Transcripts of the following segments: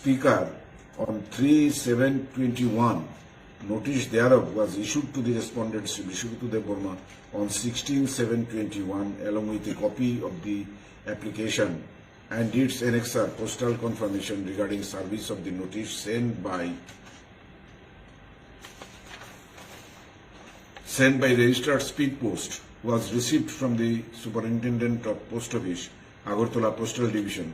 Speaker, on 3/7/21, notice thereof was issued to the respondent Sri Vishwaketu Dev Burma on 16/7/21 along with a copy of the application and its annexer postal confirmation regarding service of the notice sent by registered speed post was received from the Superintendent of Post Office, Agartala Postal Division,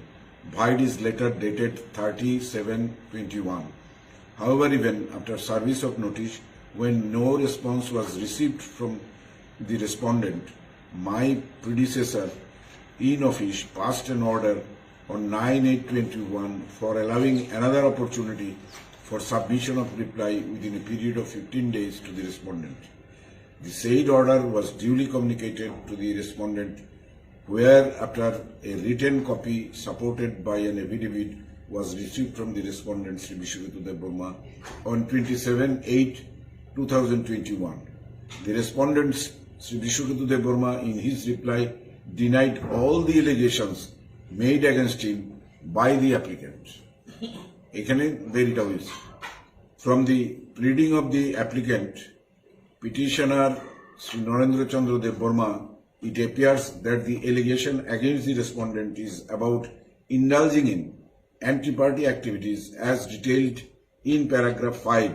via his letter dated 30/7/21. However, even after service of notice, when no response was received from the respondent, my predecessor in office passed an order on 9/8/21 for allowing another opportunity for submission of reply within a period of 15 days to the respondent. The said order was duly communicated to the respondent, where after a written copy supported by an affidavit was received from the respondent Sri Vishwaketu Dev Burma on 27/8/2021. The respondent Sri Vishwaketu Dev Burma in his reply denied all the allegations made against him by the applicant. এখানে দেরিটা হয়েছে. From the pleading of the applicant, petitioner Sri Narendra Chandra Dev Burma, it appears that the allegation against the respondent is about indulging in anti-party activities as detailed in paragraph 5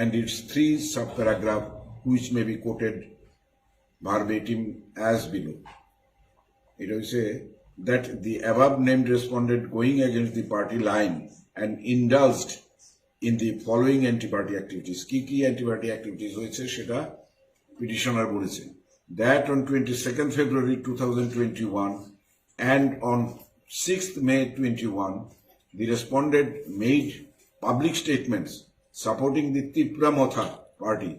and its 3 sub-paragraphs, which may be quoted verbatim as below. It will say that the above named respondent going against the party line and indulged in the following anti-party activities. Ki anti-party activities hoyeche seta petitioner boleche. That on 22nd February 2021 and on 6th May 21, the respondent made public statements supporting the Tripura Motha party,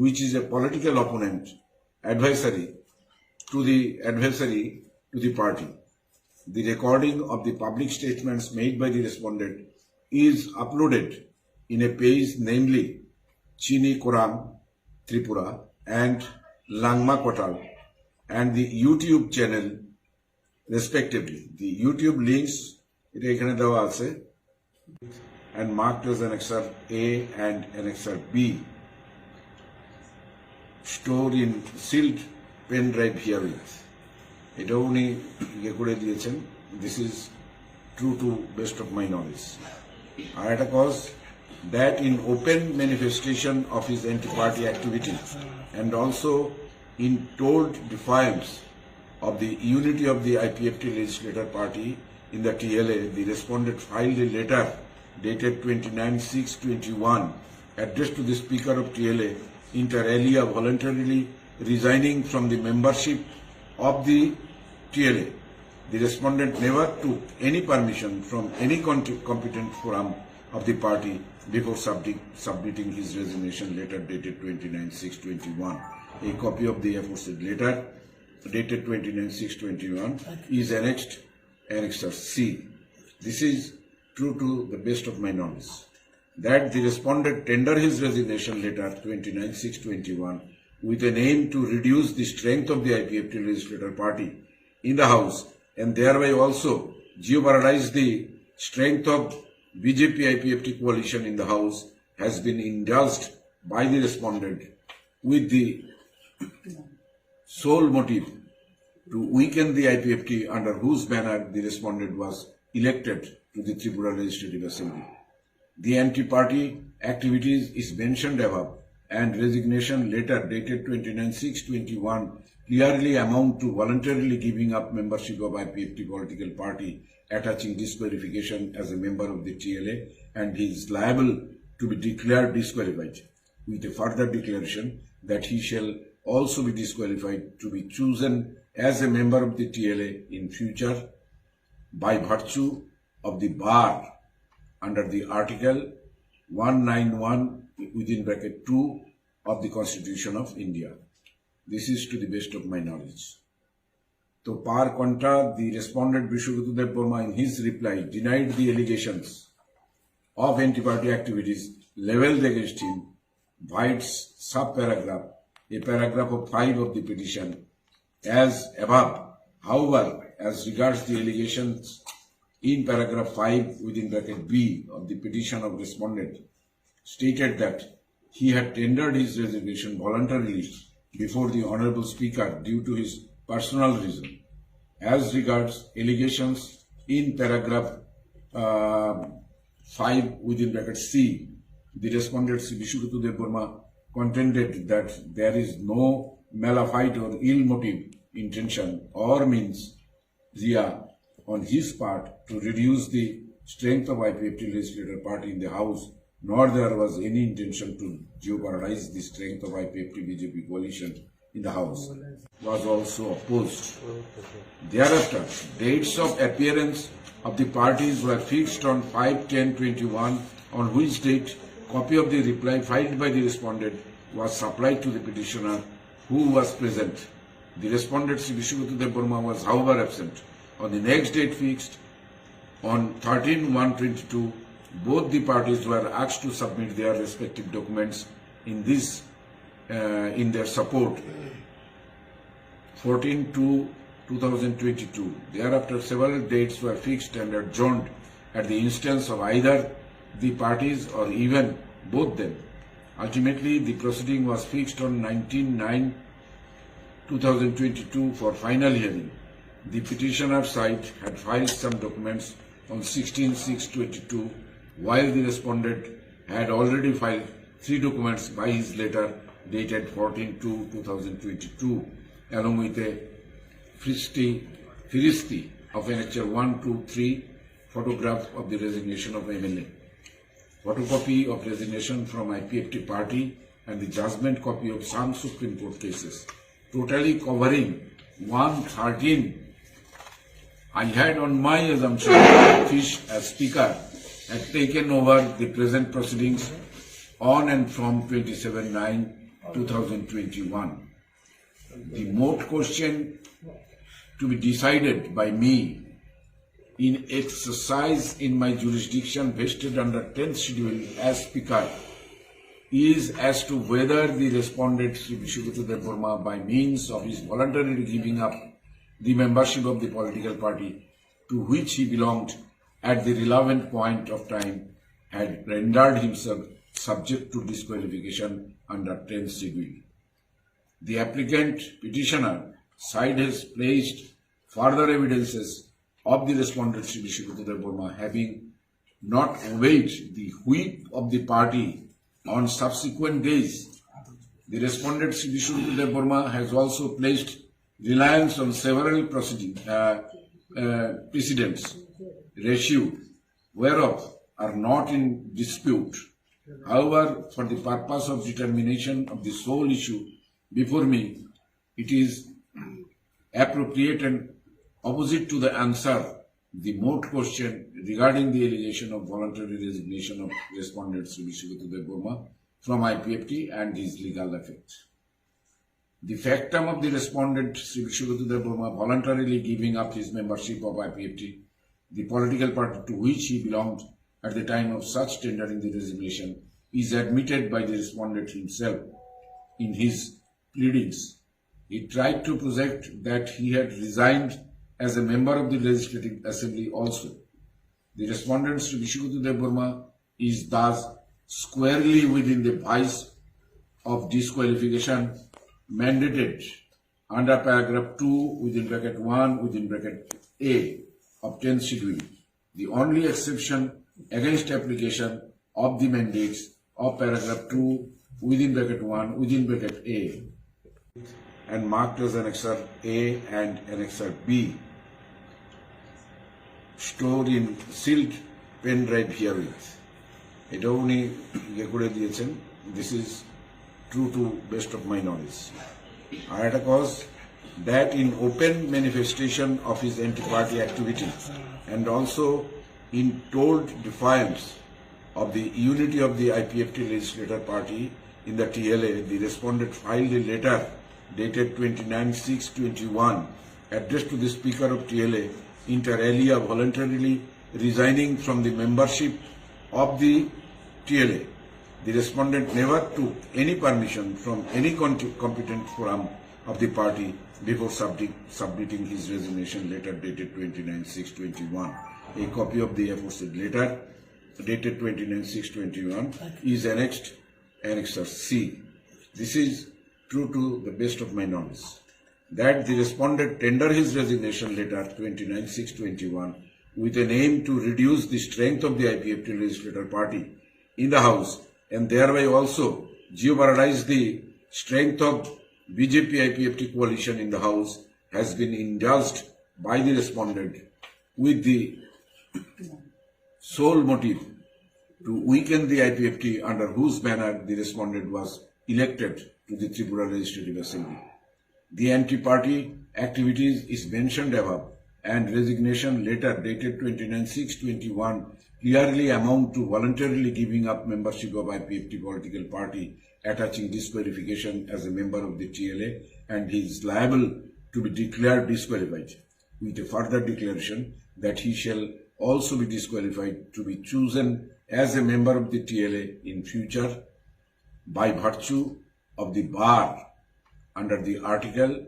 which is a political opponent adversary to the party. The recording of the public statements made by the respondent is uploaded in a page, namely Chini Koran Tripura and Langma Kotal, and the YouTube channel respectively. The YouTube links এটা এখানে দেওয়া আছে and marked as annexer A and annexer B, stored in sealed pen drive herewith. এটাও উনি ইয়ে করে দিয়েছেন. This is true to best of my knowledge. আর একটা cause that in open manifestation of his anti-party activity and also in told defiance of the unity of the IPFT legislator party in the TLA, the respondent filed a letter dated 29/6/21 addressed to the Speaker of TLA inter alia voluntarily resigning from the membership of the TLA. The respondent never took any permission from any competent forum of the party before submitting his resignation letter dated 29/6/21. A copy of the aforesaid letter dated 29/6/21 is annexed annexer C. This is true to the best of my knowledge. That the respondent tender his resignation letter 29/6/21 with an aim to reduce the strength of the IPFT legislator party in the House and thereby also jeopardize the strength of BJP IPFT coalition in the House has been indulged by the respondent with the sole motive to weaken the IPFT under whose banner the respondent was elected to the Tripura Legislative Assembly. The anti-party activities is mentioned above and resignation letter dated 29/6/21 clearly amount to voluntarily giving up membership of IPFT political party, attaching disqualification as a member of the TLA, and he is liable to be declared disqualified, with a further declaration that he shall also be disqualified to be chosen as a member of the TLA in future by virtue of the bar under the Article 191 within bracket 2 of the Constitution of India. This is to the best of my knowledge. So, par contra, the respondent Vishwaketu Dev Burma in his reply denied the allegations of anti-party activities leveled against him by its sub-paragraph, a paragraph of 5 of the petition, as above. However, as regards the allegations in paragraph 5 within bracket B of the petition of respondent stated that he had tendered his resignation voluntarily before the Honorable Speaker due to his personal reason. As regards allegations in paragraph 5 within bracket C, the respondent Sri Vishwarutu Debbarma contended that there is no malafide or ill motive intention or means rea on his part to reduce the strength of IPFT legislator party in the House, nor there was any intention to jeopardize the strength of IPFT-BJP coalition in the House, was also opposed. Thereafter, dates of appearance of the parties were fixed on 5/10/21, on which date copy of the reply filed by the respondent was supplied to the petitioner, who was present. The respondent Sri Vishwarutu Debbarma was however absent. On the next date fixed, on 13/1/22, both the parties were asked to submit their respective documents in their support. 14/2/2022. Thereafter, several dates were fixed and adjourned at the instance of either the parties or even both them. Ultimately, the proceeding was fixed on 19/9/2022 for final hearing. The petitioner side had filed some documents on 16/6/22, while the respondent had already filed 3 documents by his letter dated 14/2/2022, along with a firisti of annexure 1, 2, 3, photograph of the resignation of MLA, photocopy of resignation from IPFT party, and the judgment copy of some Supreme Court cases, totally covering 113. I had, on my assumption, Fish as Speaker had taken over the present proceedings on and from 27/9/2021. The moot question to be decided by me in exercise in my jurisdiction vested under 10th schedule as Speaker is as to whether the respondent Sri Vishwarutu Debbarma, by means of his voluntarily giving up the membership of the political party to which he belonged at the relevant point of time, had rendered himself subject to disqualification under 10th schedule. The applicant petitioner side has placed further evidences of the respondent Sri Vishwarutu Debbarma having not obeyed the whip of the party on subsequent days. The respondent Sri Vishwarutu Debbarma has also placed reliance on several precedents, ratio whereof are not in dispute. However, for the purpose of determination of the sole issue before me, it is appropriate and opposite to the answer the moot question regarding the allegation of voluntary resignation of respondent Sri Vishwarutu Debbarma from IPFT and his legal effect. The factum of the respondent Sri Vishwarutu Debbarma voluntarily giving up his membership of IPFT, the political party to which he belonged at the time of such tendering the resignation, is admitted by the respondent himself in his pleadings. He tried to project that he had resigned as a member of the Legislative Assembly also. The respondent Sri Vishwarutu Debbarma is thus squarely within the vice of disqualification mandated under paragraph 2 within bracket 1 within bracket A of 10th schedule. The only exception against application of the mandates of paragraph 2 within bracket 1 within bracket A and marked as annexure A and annexure B, stored in sealed pen drive herewith. এটাও উনি ইয়ে করে দিয়েছেন, this is true to best of my knowledge. আর একটা cause that in open manifestation of his anti-party activity and also in told defiance of the unity of the IPFT legislator party in the TLA, the respondent filed a letter dated 29/6/21 addressed to the Speaker of TLA inter alia voluntarily resigning from the membership of the TLA. The respondent never took any permission from any competent forum of the party before submitting his resignation letter dated 29/6/21. A copy of the aforesaid letter, dated 29/6/21, is annexed, Annexure C. This is true to the best of my knowledge. That the respondent tender his resignation letter 29/6/21 with an aim to reduce the strength of the IPFT legislator party in the House and thereby also jeopardize the strength of BJP IPFT coalition in the House has been indulged by the respondent with the sole motive to weaken the IPFT under whose banner the respondent was elected to the Tripura Legislative Assembly. The anti-party activities is mentioned above and resignation letter dated 29/6/21 clearly amount to voluntarily giving up membership of IPFT political party, attaching disqualification as a member of the TLA, and he is liable to be declared disqualified, with a further declaration that he shall also be disqualified to be chosen as a member of the TLA in future by virtue of the bar under the Article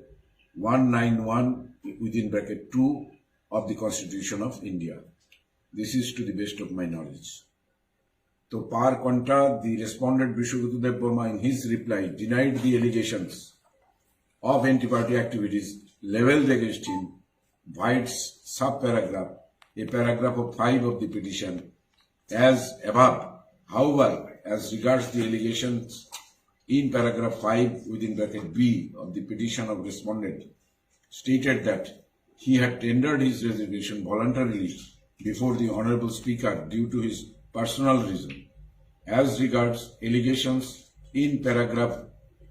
191 within bracket 2 of the Constitution of India. This is to the best of my knowledge. So, par contra, the respondent Vishwaguru Dev Burma in his reply denied the allegations of anti-party activities leveled against him, White's sub-paragraph, a paragraph of 5 of the petition, as above. However, as regards the allegations in paragraph 5 within bracket B of the petition of respondent, stated that he had tendered his resignation voluntarily before the Honorable Speaker due to his personal reason. As regards allegations in paragraph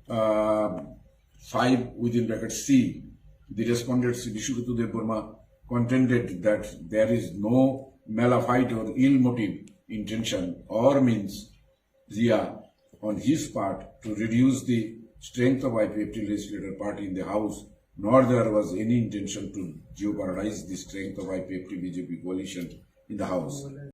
5 within bracket C, the respondent Vishwaguru Dev Burma contended that there is no malafide or ill motive, intention or means via on his part to reduce the strength of IPFT legislator party in the House, nor there was any intention to jeopardize the strength of IPFT BJP coalition in the House.